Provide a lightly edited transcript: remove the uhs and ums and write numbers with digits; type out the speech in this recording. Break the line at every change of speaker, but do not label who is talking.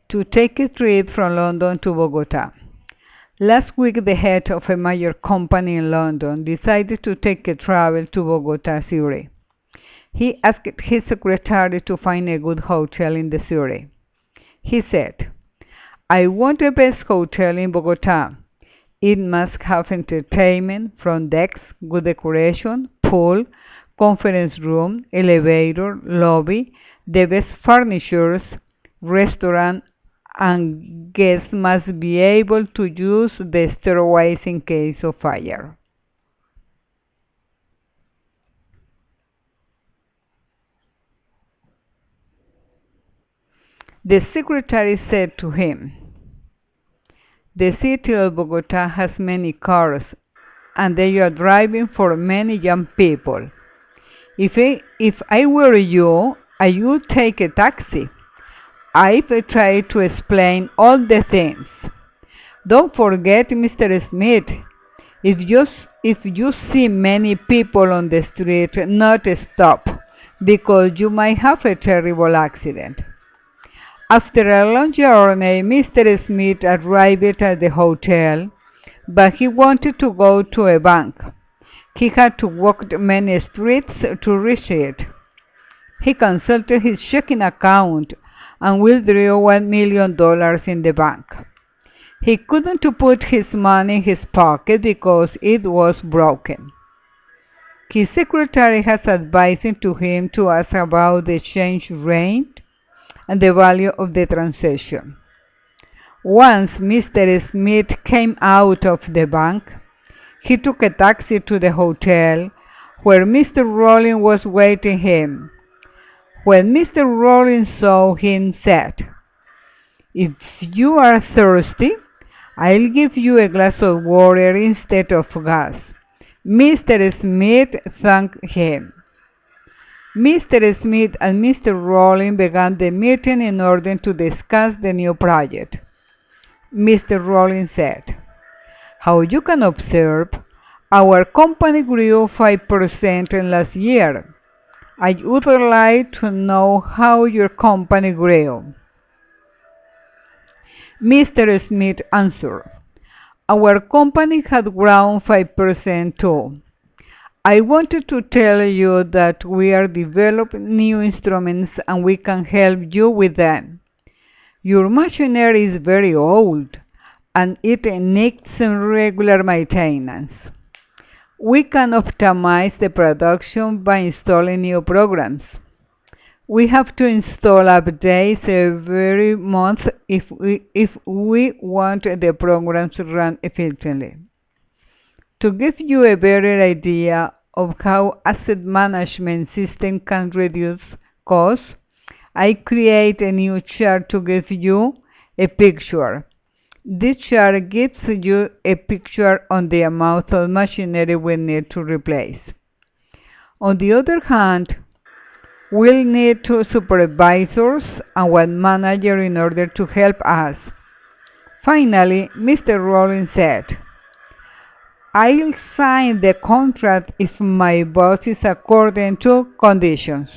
to take a trip from London to Bogotá. Last week, the head of a major company in London decided to take a travel to Bogotá city. He asked his secretary to find a good hotel in the city. He said, "I want the best hotel in Bogotá. It must have entertainment, front desk, good decoration, pool, conference room, elevator, lobby, the best furniture, restaurant, and guests must be able to use the stairways in case of fire." The secretary said to him, "The city of Bogotá has many cars, and they are driving for many young people. If I were you, I would take a taxi. I've tried to explain all the things. Don't forget, Mr. Smith, if you see many people on the street, not stop, because you might have a terrible accident." After a long journey, Mr. Smith arrived at the hotel, but he wanted to go to a bank. He had to walk many streets to reach it. He consulted his checking account and withdrew $1 million in the bank. He couldn't put his money in his pocket because it was broken. His secretary has advised him to ask about the exchange rate and the value of the transaction. Once Mr. Smith came out of the bank, he took a taxi to the hotel where Mr. Rollins was waiting him. When Mr. Rollins saw him, said, "If you are thirsty, I'll give you a glass of water instead of gas." Mr. Smith thanked him. Mr. Smith and Mr. Rollins began the meeting in order to discuss the new project. Mr. Rollins said, "How you can observe, our company grew 5% in last year. I would like to know how your company grew." Mr. Smith answered, "Our company had grown 5% too. I wanted to tell you that we are developing new instruments and we can help you with them. Your machinery is very old and it needs regular maintenance. We can optimize the production by installing new programs. We have to install updates every month if we want the programs to run efficiently. To give you a better idea of how asset management system can reduce costs, I create a new chart to give you a picture. This chart gives you a picture on the amount of machinery we need to replace. On the other hand, we'll need 2 supervisors and 1 manager in order to help us." Finally, Mr. Rollins said, "I'll sign the contract if my boss is according to conditions."